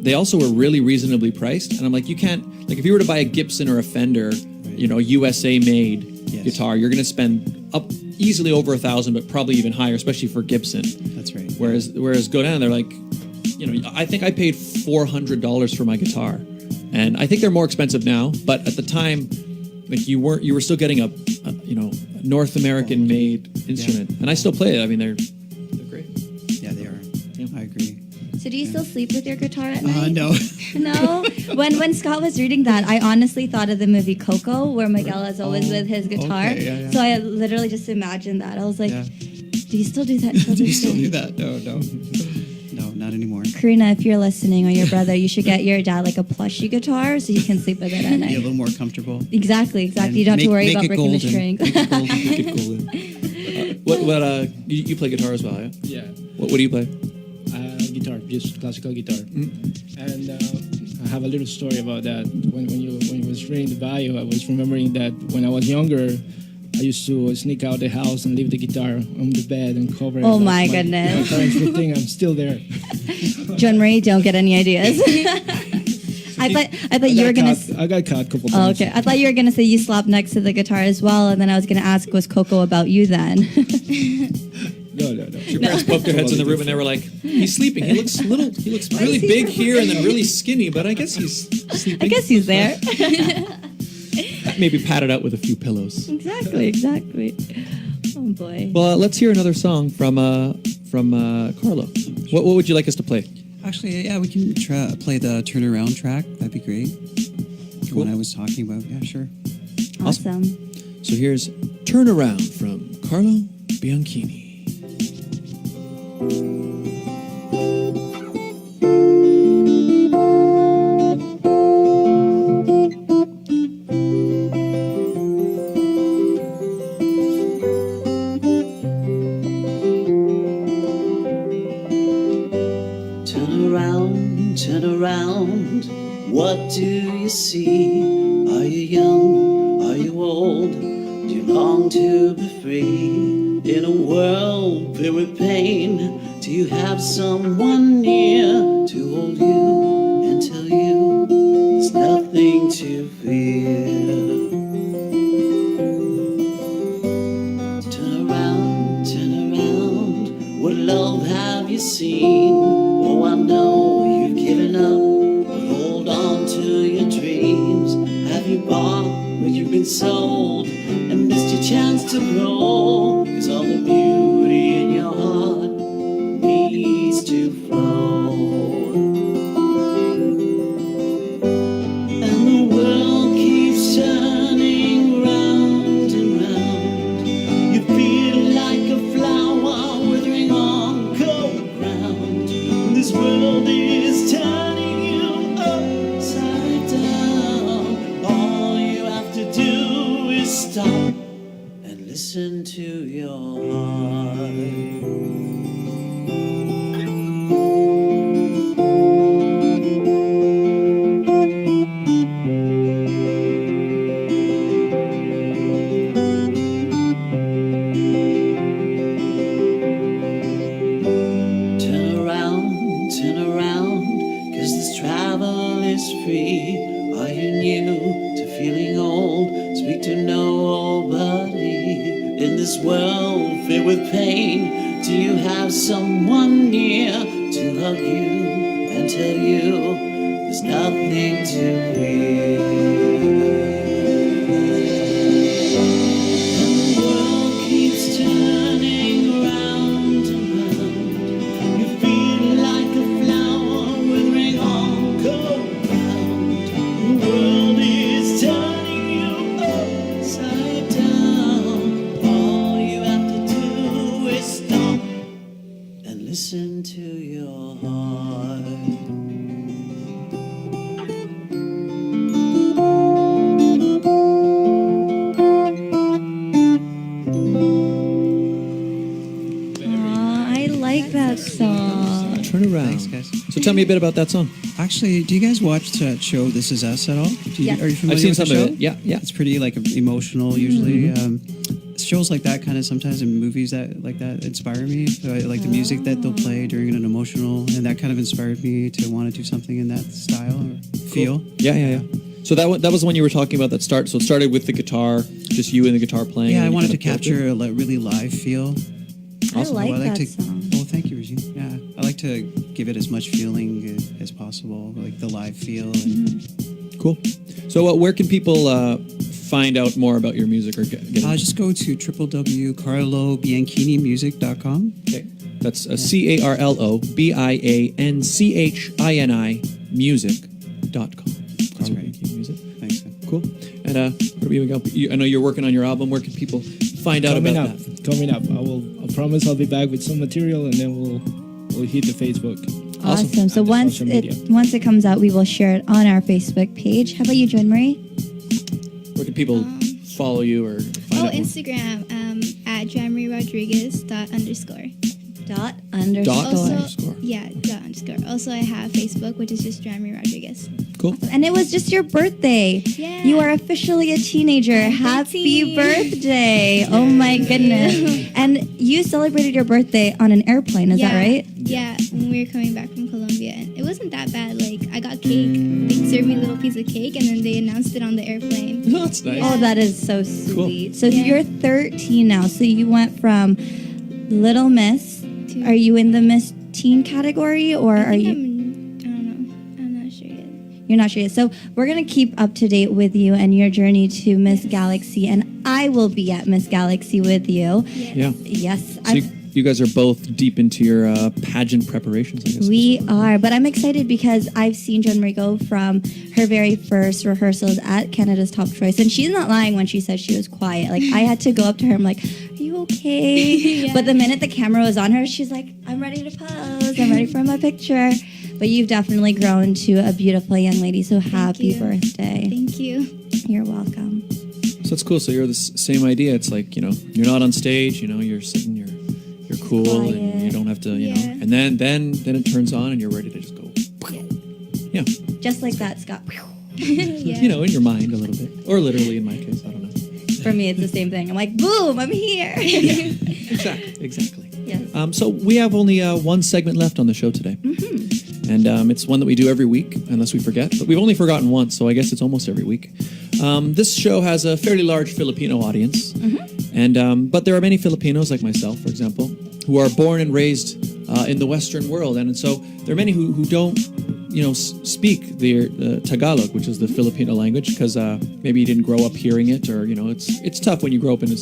they also were really reasonably priced. And I'm like, you can't, like if you were to buy a Gibson or a Fender, you know, USA made guitar, you're going to spend up easily over $1,000, but probably even higher, especially for Gibson. That's right. Whereas Godin, they're like, you know, I think I paid $400 for my guitar. And I think they're more expensive now, but at the time, like you were still getting a you know, North American made instrument. And I still play it. I mean, they're great. Yeah, they are. I agree. So do you still sleep with your guitar at night? No. No? When Scott was reading that, I honestly thought of the movie Coco, where Miguel is always with his guitar. okay, yeah. So I literally just imagined that. I was like, Yeah. do you still do that? Do you still do that? No. No, not anymore. Karina, if you're listening, or your brother, you should get your dad like a plushy guitar so he can sleep with it at Be a night. little more comfortable. Exactly. And You don't have to worry make about it breaking the golden. strings. Make it golden. Make it golden. You play guitar as well, yeah? Yeah. What do you play? Guitar, just classical guitar. And I have a little story about that. When you was reading the bio, I was remembering that when I was younger, I used to sneak out the house and leave the guitar on the bed and cover it. Oh Like my goodness. My parents would think I'm still there. John Marie, don't get any ideas. I thought you were gonna. I got caught a couple Oh, times. okay. I thought you were gonna say you slept next to the guitar as well, and then I was gonna ask, was Coco about you then? No. Your parents poked their heads in the room and they were like, he's sleeping. He looks little. He looks really big here and then really skinny, but I guess he's sleeping. I guess he's there. Maybe padded out with a few pillows. Exactly. Oh boy. Well, let's hear another song from Carlo. What would you like us to play? Actually, yeah, we can play the turnaround track. That'd be great. The one I was talking about. Yeah, sure. Awesome. So here's Turn Around from Carlo Bianchini. Turn around, what do you see? Are you young? Are you old? Do you long to be free? In a world filled with pain, do you have someone near to hold you and tell you there's nothing to fear? Turn around, what love have you seen? Oh, I know you've given up, but hold on to your dreams. Have you bought what you've been sold and missed your chance to grow? 'Cause all the beauty in your heart needs to flow. And the world keeps turning round and round. You feel like a flower withering on cold ground. This world is turning you upside down. All you have to do is stop and listen to your heart. Turn around, 'cause this travel is free. Are world filled with pain, do you have someone near to hug you and tell you there's nothing to fear? The world keeps turning round and round. You feel like a flower withering on cold ground. The world is turning you upside down. All you have to do is stop and listen to your heart. I like that song. Turn around. Thanks, guys. So tell me a bit about that song. Actually, do you guys watch that show This Is Us at all? Yeah. Are you familiar I've seen with the some show? of it. Yeah, yeah. It's pretty like emotional usually. Shows like that kind of sometimes in movies that like that inspire me. So I like the music that they'll play during an emotional, and that kind of inspired me to want to do something in that style or feel. Yeah. So that was the one you were talking about that start. So it started with the guitar, just you and the guitar playing. Yeah, and I you wanted to kind of built capture a really live feel. Awesome. I like that to, song. Oh, thank you, Regine. Yeah, I like to give it as much feeling as possible, like the live feel. And it. Cool. So where can people find out more about your music or get just go to www.carlobianchinimusic.com. Okay, that's CarloBianchini music.com. That's right. Music. Thanks, man. Cool. And what do we got? I know you're working on your album. Where can people find out about that? Coming up. I promise I'll be back with some material, and then we'll hit the Facebook. Awesome. So And the once social media. once it comes out, we will share it on our Facebook page. How about you, Joan Marie? Where can people follow you or find out more? Instagram at Rodriguez _. Dot Also, yeah, _. Also, I have Facebook, which is just Jamie Rodriguez. Cool. And it was just your birthday. Yeah. You are officially a teenager. Happy 18. birthday. Oh my goodness. And you celebrated your birthday on an airplane, is that right? Yeah, when we were coming back from Colombia. And it wasn't that bad. Like, I got cake. They served me a little piece of cake, and then they announced it on the airplane. Oh, that's nice. Oh, that is so sweet. Cool. So you're 13 now. So you went from Little Miss. Are you in the Miss Teen category, or are you? I don't know. I'm not sure yet. You're not sure yet. So we're going to keep up to date with you and your journey to Miss Galaxy, and I will be at Miss Galaxy with you. Yeah. Yes. So you guys are both deep into your pageant preparations, I guess. We are, but I'm excited because I've seen Joan Marie go from her very first rehearsals at Canada's Top Choice, and she's not lying when she says she was quiet. Like, I had to go up to her, I'm like, are you okay? Yeah. But the minute the camera was on her, she's like, I'm ready to pose, I'm ready for my picture. But you've definitely grown to a beautiful young lady, so happy birthday. Thank you. You're welcome. So it's cool. So you're the same idea. It's like, you're not on stage, you're sitting, you're cool, Quiet. and you don't have to, and then it turns on and you're ready to just go. Yeah. Just like that, Scott. Yeah. In your mind a little bit. Or literally in my case, I don't know. For me, it's the same thing. I'm like, boom, I'm here. Exactly. Yes. So we have only one segment left on the show today. Mm-hmm. And it's one that we do every week, unless we forget. But we've only forgotten once, so I guess it's almost every week. This show has a fairly large Filipino audience. And but there are many Filipinos, like myself, for example, who are born and raised in the Western world. And so there are many who don't speak the Tagalog, which is the Filipino language, because maybe you didn't grow up hearing it, or it's tough when you grow up in a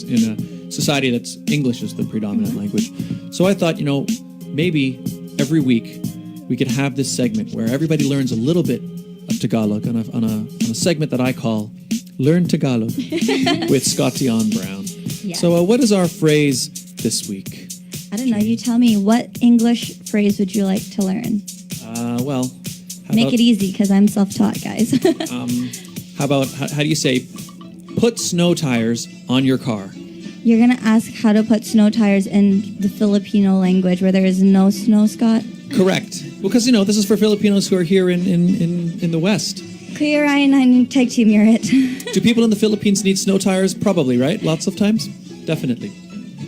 society that's English is the predominant language. So I thought, maybe every week we could have this segment where everybody learns a little bit of Tagalog on a segment that I call Learn Tagalog with Scott Dion Brown. Yes. So what is our phrase this week? I don't know. You tell me. What English phrase would you like to learn? Well, Make it easy, because I'm self-taught, guys. how do you say, put snow tires on your car? You're going to ask how to put snow tires in the Filipino language where there is no snow, Scott? Correct. Because, this is for Filipinos who are here in the West. Kuya Ryan, I tag team, you're it. Do people in the Philippines need snow tires? Probably, right? Lots of times? Definitely.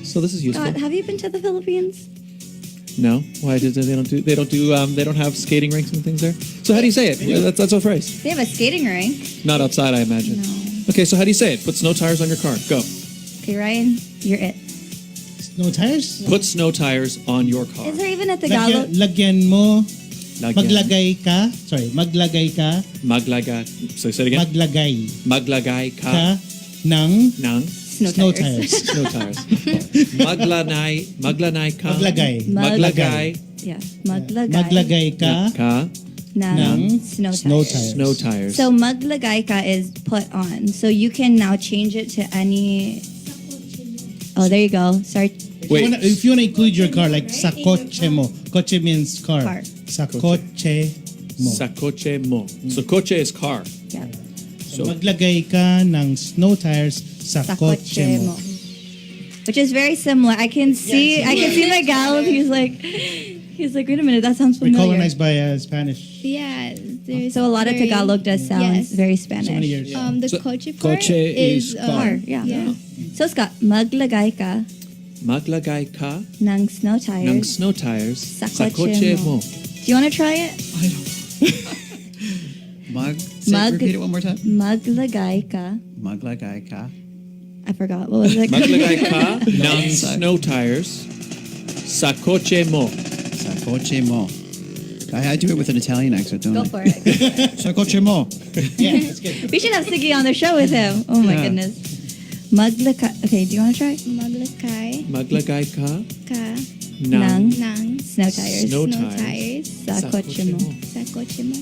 So this is useful. Scott, have you been to the Philippines? No. Why did they don't have skating rinks and things there? So how do you say it? That's a phrase. They have a skating rink. Not outside, I imagine. No. Okay, so how do you say it? Put snow tires on your car. Go. Kuya Ryan, you're it. Snow tires? Put snow tires on your car. Is there even a Tagalog? Lagyan mo. Lagyan. Maglagay ka. Sorry, maglagay ka. So say it again. Maglagay Maglagay ka. ka ng Snow tires. Snow tires. Maglanay ka. Maglagay. Yeah. Maglagay. Maglagay ka ng snow tires. Snow tires. So maglagay ka is put on. So you can now change it to any. Oh, there you go. Sorry. Wait. If you wanna include your car, like sa kotse mo. Kotse means car. Sa kotse mo. Sa kotse mo. So kotse is car. Yeah. So maglagay ka ng snow tires sa kotse mo. Which is very similar. I can see Miguel. He's like, wait a minute, that sounds familiar. Recolonized by Spanish. Yeah. So a lot of Tagalog does sound very Spanish. So many years. The coche part coche is car. Yeah. So Scott, maglagay ka Maglagay ka ng snow tires. ng snow tires sa sa kotse kotse mo. mo. Do you want to try it? Repeat it one more time. Maglagay ka. Maglagay ka. I forgot. What was it? Maglagay ka ng snow tires sa kotse mo. Sa kotse mo. I do it with an Italian accent, don't I? Go for it. Sa kotse mo. Yeah, that's good. We should have Siggy on the show with him. Oh my goodness. Okay, do you want to try? Maglagay ka ng ng snow tires. Snow tires Sa kotse mo. Sa kotse mo.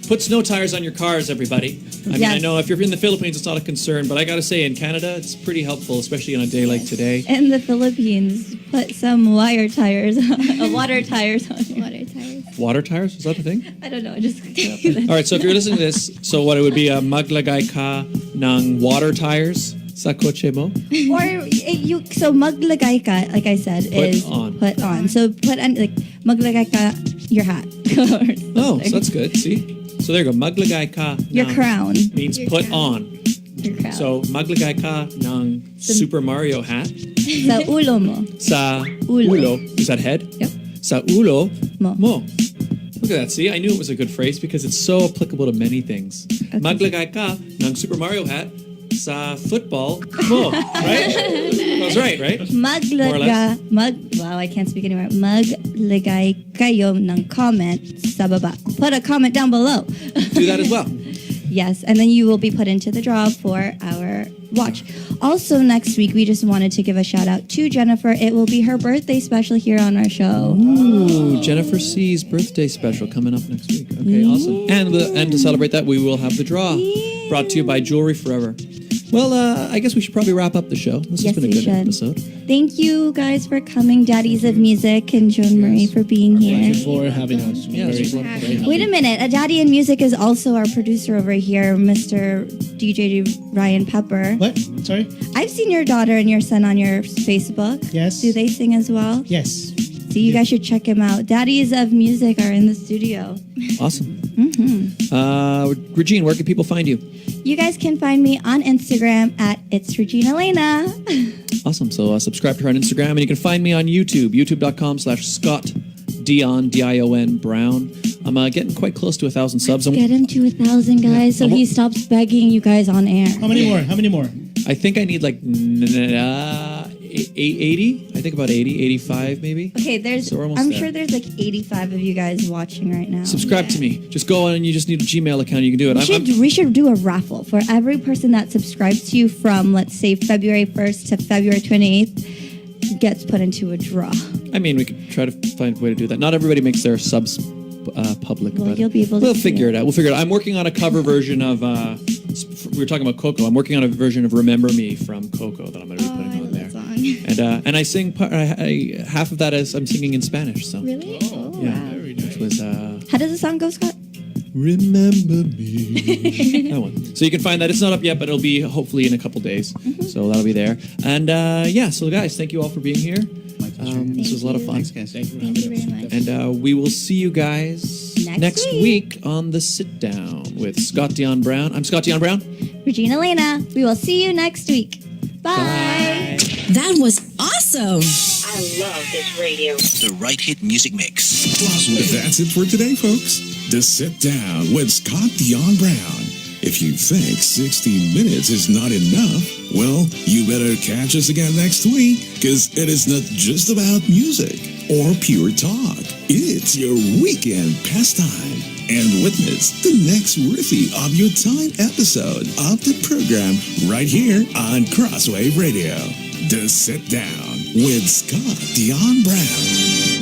Put snow tires on your cars, everybody. I mean, I know if you're in the Philippines, it's not a concern, but I gotta say, in Canada, it's pretty helpful, especially on a day like today. In the Philippines, put some water tires on. Water tires on. Water tires. Water tires? Is that the thing? I don't know. I just. All right, so if you're listening to this, so what it would be, maglagay ka ng water tires sa kotse mo? So maglagay ka, like I said, is put on. So put on, like, maglagay ka your hat. Oh, so that's good. See? So there you go. Maglagay ka Your ng crown. means Your put crown. on. Your crown. So maglagay ka ng Super Mario hat Sa ulo mo. sa ulo. Is that head? Yep. Sa ulo mo. Look at that. See, I knew it was a good phrase because it's so applicable to many things. Okay. Maglagay ka ng Super Mario hat sa football mo. Right? I was right? More or less. Wow, I can't speak anymore. Maglagay kayo ng comment sa baba. Put a comment down below. Do that as well. Yes, and then you will be put into the draw for our watch. Also, next week, we just wanted to give a shout out to Jennifer. It will be her birthday special here on our show. Ooh, Jennifer C's birthday special coming up next week. Okay, awesome. And to celebrate that, we will have the draw brought to you by Jewelry Forever. Well, I guess we should probably wrap up the show. This has been a good episode. Thank you guys for coming, Daddies of Music and Joan Marie for being here. Thank you for having us. Wait a minute. A Daddy in Music is also our producer over here, Mr. DJ Ryan Pepper. What? Sorry? I've seen your daughter and your son on your Facebook. Yes. Do they sing as well? Yes. So you guys should check him out. Daddies of Music are in the studio. Awesome. Regine, where can people find you? You guys can find me on Instagram at It's Regine Alaina. Awesome. So subscribe to her on Instagram, and you can find me on YouTube, youtube.com/Scott Dion, Dion Brown. I'm getting quite close to 1,000 subs. Get him to 1,000, guys, so he stops begging you guys on air. How many more? I think I need like 80. I think about 80, 85 maybe. Okay, I'm there. sure there's like 85 of you guys watching right now. Subscribe to me. Just go on and you just need a Gmail account. You can do it. We should do a raffle for every person that subscribes to you from, let's say, February 1st to February 28th gets put into a draw. I mean, we could try to find a way to do that. Not everybody makes their subs public. Well, but you'll be able to we'll see figure it out. We'll figure it out. I'm working on a cover version of, we were talking about Coco. I'm working on a version of Remember Me from Coco that I'm going to be putting on there. And I sing half of that as I'm singing in Spanish. So Really? Oh, yeah. Wow. Which was How does the song go, Scott? Remember Me. That one. So you can find that. It's not up yet, but it'll be hopefully in a couple days. So that'll be there. And so guys, thank you all for being here. This was a lot of fun. Thanks, guys. Thank you very much. And we will see you guys next week on the Sit Down with Scott Dion Brown. I'm Scott Dion Brown. Regine Alaina. We will see you next week. Bye. That was awesome. I love this radio. The Right Hit Music Mix. That's it for today, folks. The Sit Down with Scott Dion Brown. If you think 60 minutes is not enough, well, you better catch us again next week, because it is not just about music or pure talk. It's your weekend pastime. And witness the next worthy of your time episode of the program right here on Crosswave Radio. The Sit Down with Scott Dion Brown.